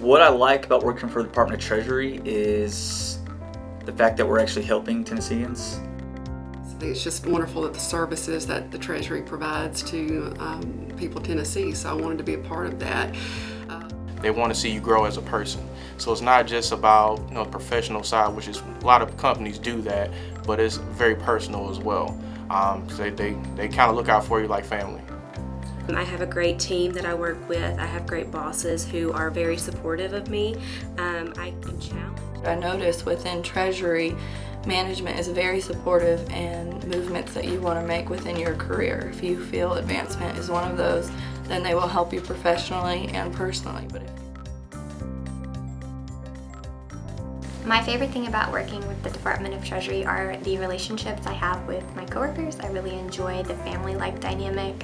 What I like about working for the Department of Treasury is the fact that we're actually helping Tennesseans. It's just wonderful that the services that the Treasury provides to people in Tennessee, so I wanted to be a part of that. They want to see you grow as a person. So it's not just about the professional side, which is a lot of companies do that, but it's very personal as well. They kind of look out for you like family. I have a great team that I work with. I have great bosses who are very supportive of me. I can challenge. I notice within Treasury, management is very supportive and movements that you want to make within your career. If you feel advancement is one of those, then they will help you professionally and personally. My favorite thing about working with the Department of Treasury are the relationships I have with my coworkers. I really enjoy the family-like dynamic.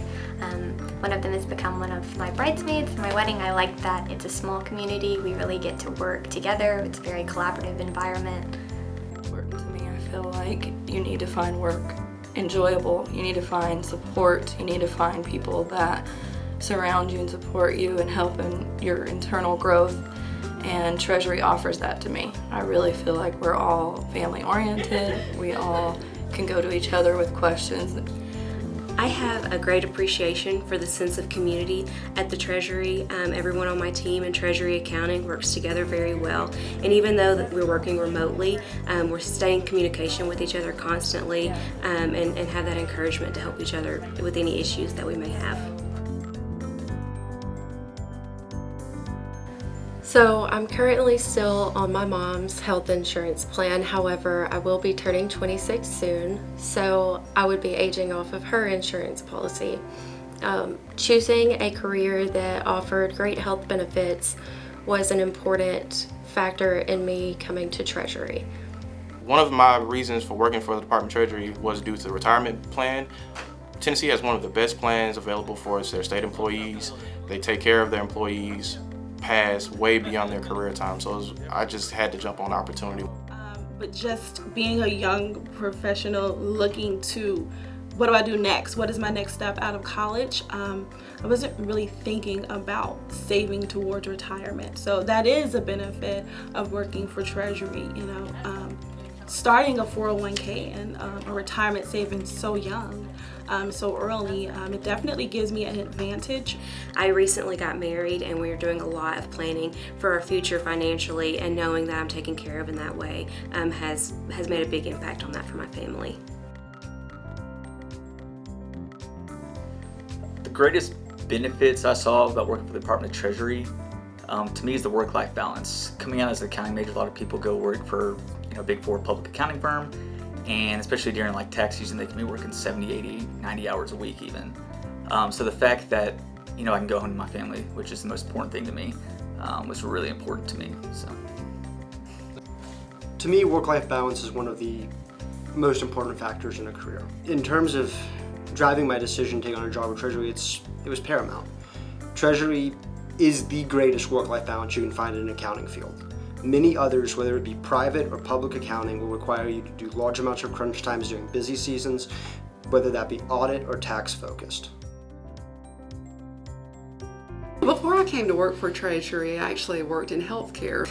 One of them has become one of my bridesmaids for my wedding. I like that it's a small community. We really get to work together. It's a very collaborative environment. To me, I feel like you need to find work enjoyable. You need to find support. You need to find people that surround you and support you and help in your internal growth. And Treasury offers that to me. I really feel like we're all family oriented. We all can go to each other with questions. I have a great appreciation for the sense of community at the Treasury. Everyone on my team in Treasury accounting works together very well. And even though that we're working remotely, we're staying in communication with each other constantly and have that encouragement to help each other with any issues that we may have. So I'm currently still on my mom's health insurance plan. However, I will be turning 26 soon, so I would be aging off of her insurance policy. Choosing a career that offered great health benefits was an important factor in me coming to Treasury. One of my reasons for working for the Department of Treasury was due to the retirement plan. Tennessee has one of the best plans available for their state employees. They take care of their employees past way beyond their career time, so I just had to jump on the opportunity. But just being a young professional looking to what do I do next? What is my next step out of college? I wasn't really thinking about saving towards retirement. So that is a benefit of working for Treasury, starting a 401k and a retirement savings so young, so early, it definitely gives me an advantage. I recently got married and we are doing a lot of planning for our future financially, and knowing that I'm taken care of in that way has made a big impact on that for my family. The greatest benefits I saw about working for the Department of Treasury to me is the work-life balance. Coming out as an accounting major, a lot of people go work for a big four public accounting firm, and especially during like tax season, they can be working 70, 80, 90 hours a week even. So the fact that I can go home to my family, which is the most important thing to me, was really important to me. So, to me, work-life balance is one of the most important factors in a career. In terms of driving my decision to take on a job with Treasury, it was paramount. Treasury is the greatest work-life balance you can find in an accounting field. Many others, whether it be private or public accounting, will require you to do large amounts of crunch times during busy seasons, whether that be audit or tax focused. Before I came to work for Treasury, I actually worked in healthcare.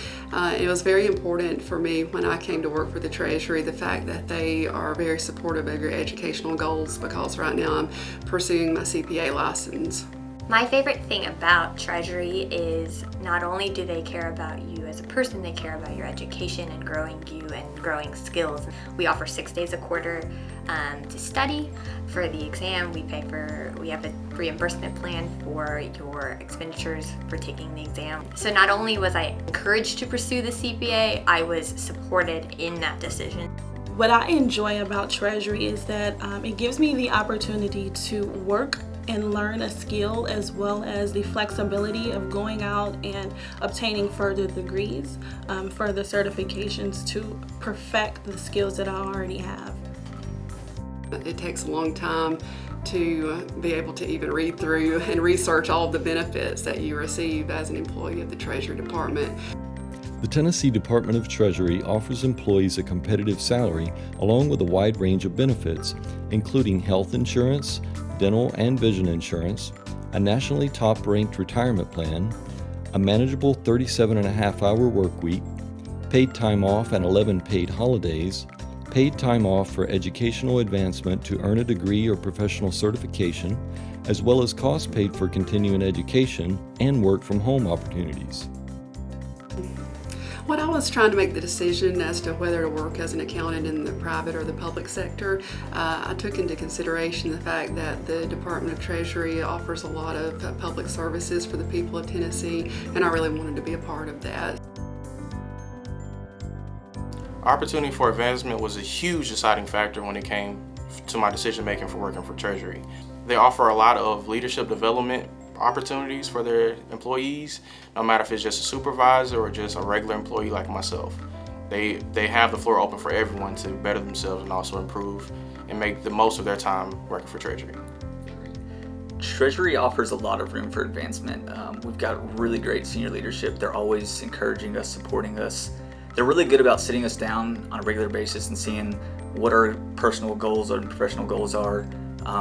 It was very important for me when I came to work for the Treasury, the fact that they are very supportive of your educational goals, because right now I'm pursuing my CPA license. My favorite thing about Treasury is not only do they care about you as a person, they care about your education and growing you and growing skills. We offer 6 days a quarter to study for the exam. We have a reimbursement plan for your expenditures for taking the exam. So not only was I encouraged to pursue the CPA, I was supported in that decision. What I enjoy about Treasury is that it gives me the opportunity to work and learn a skill, as well as the flexibility of going out and obtaining further degrees, further certifications to perfect the skills that I already have. It takes a long time to be able to even read through and research all of the benefits that you receive as an employee of the Treasury Department. The Tennessee Department of Treasury offers employees a competitive salary along with a wide range of benefits, including health insurance, dental and vision insurance, a nationally top-ranked retirement plan, a manageable 37.5-hour work week, paid time off and 11 paid holidays, paid time off for educational advancement to earn a degree or professional certification, as well as costs paid for continuing education and work from home opportunities. When I was trying to make the decision as to whether to work as an accountant in the private or the public sector, I took into consideration the fact that the Department of Treasury offers a lot of public services for the people of Tennessee, and I really wanted to be a part of that. Opportunity for advancement was a huge deciding factor when it came to my decision making for working for Treasury. They offer a lot of leadership development opportunities for their employees, no matter if it's just a supervisor or just a regular employee like myself. They have the floor open for everyone to better themselves and also improve and make the most of their time working for Treasury. Treasury offers a lot of room for advancement. We've got really great senior leadership. They're always encouraging us, supporting us. They're really good about sitting us down on a regular basis and seeing what our personal goals and professional goals are,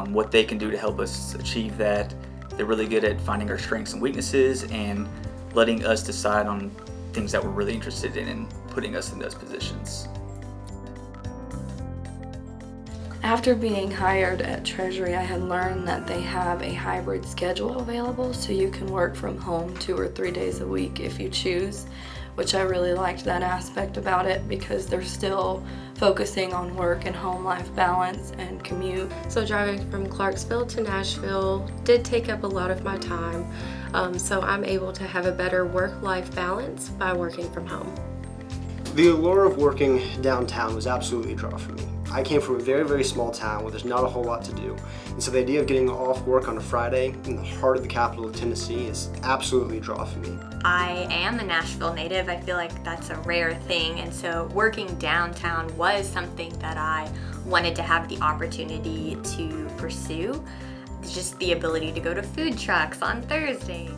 what they can do to help us achieve that. They're really good at finding our strengths and weaknesses and letting us decide on things that we're really interested in and putting us in those positions. After being hired at Treasury, I had learned that they have a hybrid schedule available, so you can work from home 2 or 3 days a week if you choose, which I really liked that aspect about it because they're still focusing on work and home life balance and commute. So driving from Clarksville to Nashville did take up a lot of my time, so I'm able to have a better work-life balance by working from home. The allure of working downtown was absolutely a draw for me. I came from a very, very small town where there's not a whole lot to do. And so the idea of getting off work on a Friday in the heart of the capital of Tennessee is absolutely a draw for me. I am a Nashville native. I feel like that's a rare thing, and so working downtown was something that I wanted to have the opportunity to pursue. Just the ability to go to food trucks on Thursday.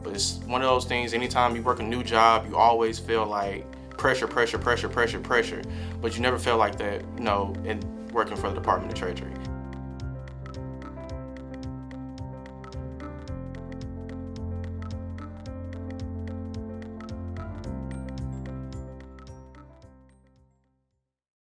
It's one of those things, anytime you work a new job, you always feel like pressure, but you never felt like that, in working for the Department of Treasury.